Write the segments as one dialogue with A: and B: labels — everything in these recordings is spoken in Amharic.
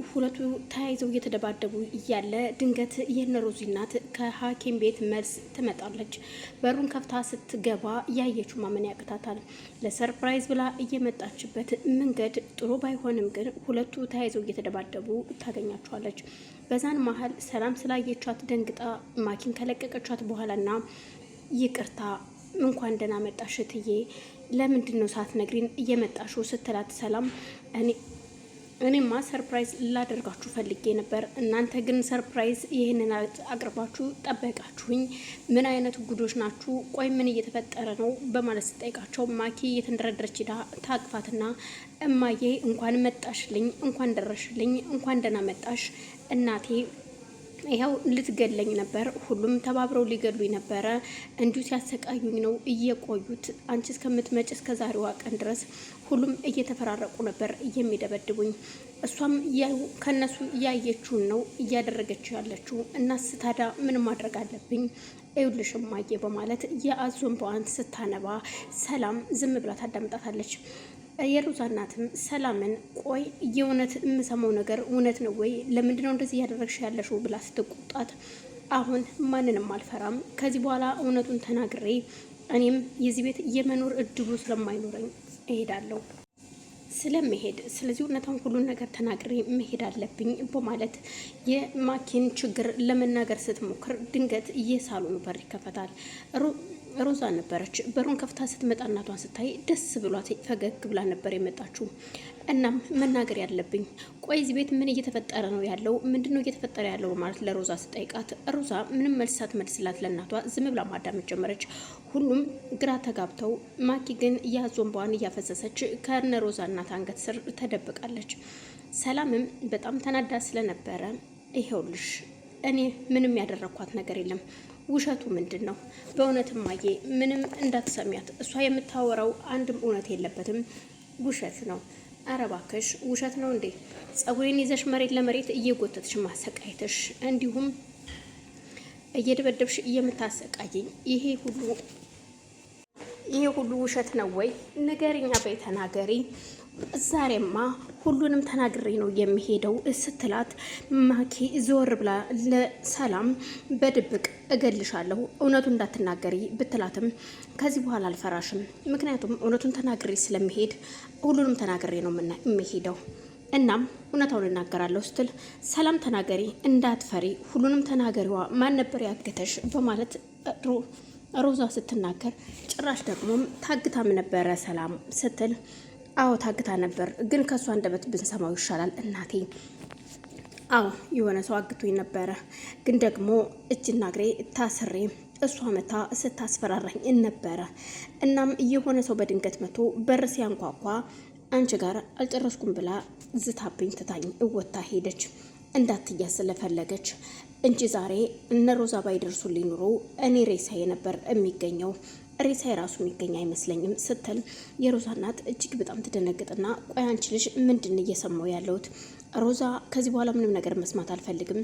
A: ሁለቱ ተያይዘው እየተደባደቡ እያለ ድንገት የነሮዚ እናት ከሐኪም ቤት መልስ ትመጣለች። በሩን ከፍታ ስትገባ ያየችው ማመን ያቅታታል። ለሰርፕራይዝ ብላ እየመጣችበት መንገድ ጥሩ ባይሆንም ግን ሁለቱ ተያይዘው እየተደባደቡ ታገኛቸዋለች። በዛን መሀል ሰላም ስላየቻት ደንግጣ ማኪን ከለቀቀቻት በኋላና ይቅርታ እንኳን ደህና መጣሽ እትዬ፣ ለምንድን ነው ሳትነግሪን እየመጣሽው ስትላት ሰላም እኔማ ሰርፕራይዝ ላደርጋችሁ ፈልጌ ነበር፣ እናንተ ግን ሰርፕራይዝ ይህንን አቅርባችሁ ጠበቃችሁኝ። ምን አይነት ጉዶች ናችሁ? ቆይ ምን እየተፈጠረ ነው? በማለት ስጠይቃቸው ማኪ እየተንደረደረች ሄዳ ታቅፋትና እማዬ እንኳን መጣሽልኝ፣ እንኳን ደረሽልኝ፣ እንኳን ደህና መጣሽ እናቴ፣ ይኸው ልትገለኝ ነበር፣ ሁሉም ተባብረው ሊገሉኝ ነበረ፣ እንዲሁ ሲያሰቃዩኝ ነው እየቆዩት፣ አንቺ እስከምትመጭ እስከ ዛሬዋ ቀን ድረስ ሁሉም እየተፈራረቁ ነበር የሚደበድቡኝ። እሷም ከነሱ ያየችውን ነው እያደረገችው ያለችው። እናስ ታዲያ ምን ማድረግ አለብኝ? ይኸውልሽ እማዬ በማለት የአዞን በዋን ስታነባ ሰላም ዝም ብላ ታዳምጣታለች። የሮዛ እናትም ሰላምን ቆይ የእውነት የምሰማው ነገር እውነት ነው ወይ? ለምንድነው እንደዚህ እያደረግሽ ያለሽው? ብላ ስትቆጣት አሁን ማንንም አልፈራም፣ ከዚህ በኋላ እውነቱን ተናግሬ እኔም የዚህ ቤት የመኖር እድሉ ስለማይኖረኝ እሄዳለሁ ስለመሄድ ስለዚህ እውነታውን ሁሉን ነገር ተናግሬ መሄድ አለብኝ በማለት የማኪን ችግር ለመናገር ስትሞክር ድንገት የሳሎኑ በር ይከፈታል። ሮዛ ነበረች። በሩን ከፍታ ስትመጣ እናቷን ስታይ ደስ ብሏት ፈገግ ብላ ነበር የመጣችው። እናም መናገር ያለብኝ ቆይ እዚህ ቤት ምን እየተፈጠረ ነው ያለው? ምንድነው እየተፈጠረ ያለው? ማለት ለሮዛ ስጠይቃት ሮዛ ምንም መልስ ሳትመልስላት ለእናቷ ዝም ብላ ማዳመጥ ጀመረች። ሁሉም ግራ ተጋብተው ማኪ ግን ያዞንባዋን እያፈሰሰች ከነ ሮዛ እናት አንገት ስር ተደብቃለች። ሰላምም በጣም ተናዳ ስለነበረ ይሄውልሽ እኔ ምንም ያደረኳት ነገር የለም፣ ውሸቱ ምንድን ነው? በእውነት እማዬ ምንም እንዳትሰሚያት፣ እሷ የምታወራው አንድም እውነት የለበትም፣ ውሸት ነው። ኧረ እባክሽ ውሸት ነው እንዴ? ጸጉሬን ይዘሽ መሬት ለመሬት እየጎተትሽ ማሰቃየትሽ፣ እንዲሁም እየደበደብሽ የምታሰቃየኝ ይሄ ሁሉ ውሸት ነው ወይ? ንገሪኛ፣ በይ ተናገሪ። ዛሬማ ሁሉንም ተናግሬ ነው የሚሄደው ስትላት ማኪ ዞር ብላ ለሰላም በድብቅ እገልሻለሁ እውነቱን እንዳትናገሪ ብትላትም ከዚህ በኋላ አልፈራሽም፣ ምክንያቱም እውነቱን ተናግሬ ስለሚሄድ ሁሉንም ተናግሬ ነው የሚሄደው፣ እናም እውነታውን እናገራለሁ ስትል ሰላም ተናገሪ፣ እንዳትፈሪ፣ ሁሉንም ተናገሪዋ፣ ማን ነበር ያገተሽ? በማለት ሮዛ ስትናገር ጭራሽ ደግሞ ታግታም ነበረ ሰላም ስትል አዎ ታግታ ነበር፣ ግን ከሷ አንደበት ብንሰማው ይሻላል እናቴ። አዎ የሆነ ሰው አግቶኝ ነበረ፣ ግን ደግሞ እጅና እግሬ ታስሬ እሷ መታ ስታስፈራራኝ ነበረ። እናም የሆነ ሰው በድንገት መቶ በር ሲያንኳኳ አንቺ ጋር አልጨረስኩም ብላ ዝታብኝ ትታኝ እወታ ሄደች፣ እንዳትያዝ ስለፈለገች እንጂ ዛሬ እነ ሮዛ ባይደርሱልኝ ኑሮ እኔ ሬሳዬ ነበር የሚገኘው፣ ሬሳ የራሱ የሚገኝ አይመስለኝም ስትል የሮዛ እናት እጅግ በጣም ትደነግጥና ቆይ አንቺ ልጅ ምንድን እየሰማው ያለሁት? ሮዛ ከዚህ በኋላ ምንም ነገር መስማት አልፈልግም፣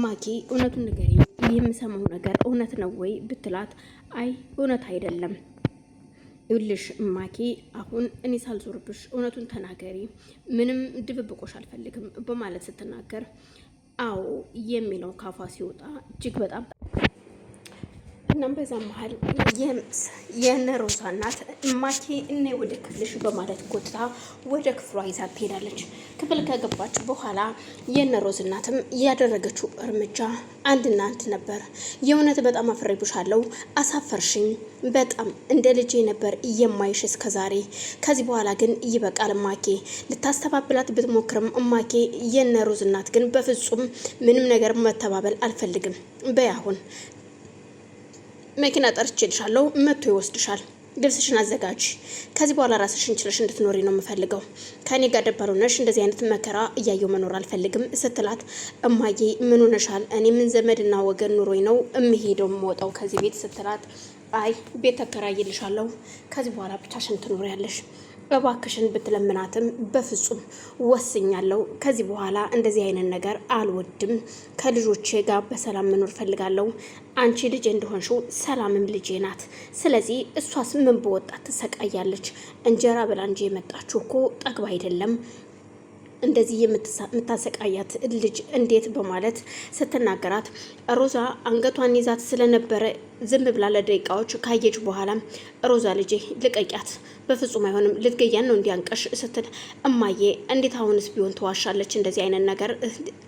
A: ማኪ እውነቱን ንገሪኝ፣ የምሰማው ነገር እውነት ነው ወይ ብትላት አይ እውነት አይደለም፣ ይኸውልሽ ማኪ አሁን እኔ ሳልዞርብሽ እውነቱን ተናገሪ፣ ምንም ድብብቆሽ አልፈልግም በማለት ስትናገር አዎ የሚለው ካፏ ሲወጣ እጅግ በጣም እናም በዛ መሀል የነ ሮዛ እናት ማኪ እኔ ወደ ክፍልሽ በማለት ጎትታ ወደ ክፍሏ ይዛ ትሄዳለች። ክፍል ከገባች በኋላ የነ ሮዝ እናትም ያደረገችው እርምጃ አንድና አንድ ነበር። የእውነት በጣም አፍሬብሻለሁ፣ አሳፈርሽኝ፣ በጣም እንደ ልጄ ነበር የማይሽ እስከዛሬ። ከዚህ በኋላ ግን ይበቃል ማኪ። ልታስተባብላት ብትሞክርም ማኪ የነ ሮዝ እናት ግን በፍጹም ምንም ነገር መተባበል አልፈልግም፣ በያሁን መኪና ጠርቼልሻለሁ፣ መጥቶ ይወስድሻል፣ ልብስሽን አዘጋጅ፣ ከዚህ በኋላ ራስሽን ችለሽ እንድትኖሪ ነው የምፈልገው፣ ከኔ ጋር ደባል ሆነሽ እንደዚህ አይነት መከራ እያየው መኖር አልፈልግም ስትላት እማዬ ምን ሆነሻል? እኔ ምን ዘመድና ወገን ኑሮኝ ነው የምሄደው የምወጣው ከዚህ ቤት ስትላት አይ ቤት ተከራይልሻለሁ፣ ከዚህ በኋላ ብቻሽን ትኖሪያለሽ፣ እባክሽን ብትለምናትም በፍጹም ወስኛለሁ፣ ከዚህ በኋላ እንደዚህ አይነት ነገር አልወድም፣ ከልጆቼ ጋር በሰላም መኖር ፈልጋለሁ፣ አንቺ ልጅ እንደሆንሽው ሰላምም ልጄ ናት፣ ስለዚህ እሷስ ምን በወጣት ትሰቃያለች፣ እንጀራ ብላ እንጂ የመጣችሁ እኮ ጠግባ አይደለም፣ እንደዚህ የምታሰቃያት ልጅ እንዴት በማለት ስትናገራት ሮዛ አንገቷን ይዛት ስለነበረ ዝም ብላ ለደቂቃዎች ካየች በኋላ ሮዛ ልጄ ልቀቂያት፣ በፍጹም አይሆንም፣ ልትገያን ነው እንዲያንቀሽ ስትል እማዬ እንዴት አሁንስ ቢሆን ተዋሻለች? እንደዚህ አይነት ነገር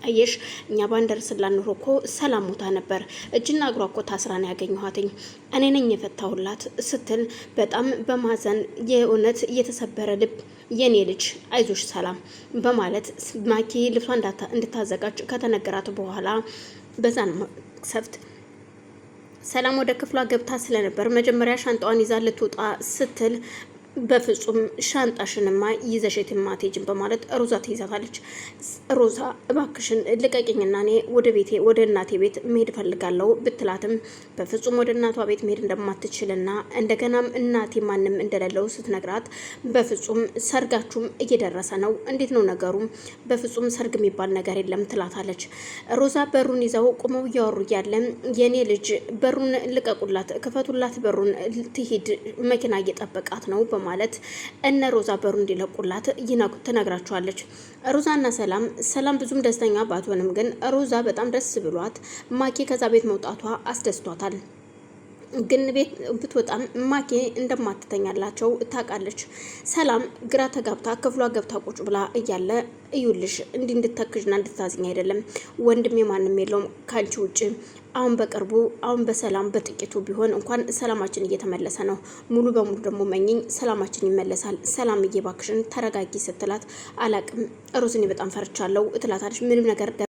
A: አየሽ፣ እኛ ባንደርስላት ኑሮ እኮ ሰላም ሞታ ነበር። እጅና እግሯ እኮ ታስራ ነው ያገኘኋትኝ፣ እኔ ነኝ የፈታሁላት ስትል በጣም በማዘን የእውነት እየተሰበረ ልብ የኔ ልጅ አይዞሽ ሰላም በማለት ማኪ ልብሷ እንድታዘጋጅ ከተነገራት በኋላ በዛን ሰፍት ሰላም ወደ ክፍሏ ገብታ ስለነበር መጀመሪያ ሻንጣዋን ይዛ ልትወጣ ስትል በፍጹም ሻንጣሽንማ ይዘሽ የትም አትሄጂም በማለት ሮዛ ትይዛታለች። ሮዛ እባክሽን ልቀቂኝና እኔ ወደ ቤቴ ወደ እናቴ ቤት መሄድ ፈልጋለሁ ብትላትም በፍጹም ወደ እናቷ ቤት መሄድ እንደማትችልና እንደገናም እናቴ ማንም እንደሌለው ስትነግራት በፍጹም ሰርጋችሁም እየደረሰ ነው፣ እንዴት ነው ነገሩ? በፍጹም ሰርግ የሚባል ነገር የለም ትላታለች። ሮዛ በሩን ይዘው ቁመው እያወሩ እያለ የኔ ልጅ በሩን ልቀቁላት፣ ክፈቱላት፣ በሩን ትሂድ፣ መኪና እየጠበቃት ነው ማለት እነ ሮዛ በሩ እንዲለቁላት ትነግራቸዋለች። ሮዛና ሰላም ብዙም ደስተኛ ባትሆንም ግን ሮዛ በጣም ደስ ብሏት ማኪ ከዛ ቤት መውጣቷ አስደስቷታል። ግን ቤት ብትወጣም ማኪ እንደማትተኛላቸው ታውቃለች። ሰላም ግራ ተጋብታ ክፍሏ ገብታ ቁጭ ብላ እያለ እዩልሽ እንዲህ እንድትተክዥና እንድታዝኝ አይደለም፣ ወንድሜ ማንም የለውም ካንቺ ውጭ። አሁን በቅርቡ አሁን በሰላም በጥቂቱ ቢሆን እንኳን ሰላማችን እየተመለሰ ነው። ሙሉ በሙሉ ደግሞ መኝኝ ሰላማችን ይመለሳል። ሰላም እየባክሽን ተረጋጊ ስትላት አላቅም ሮዝኔ በጣም ፈርቻለሁ ትላታለች። ምንም ነገር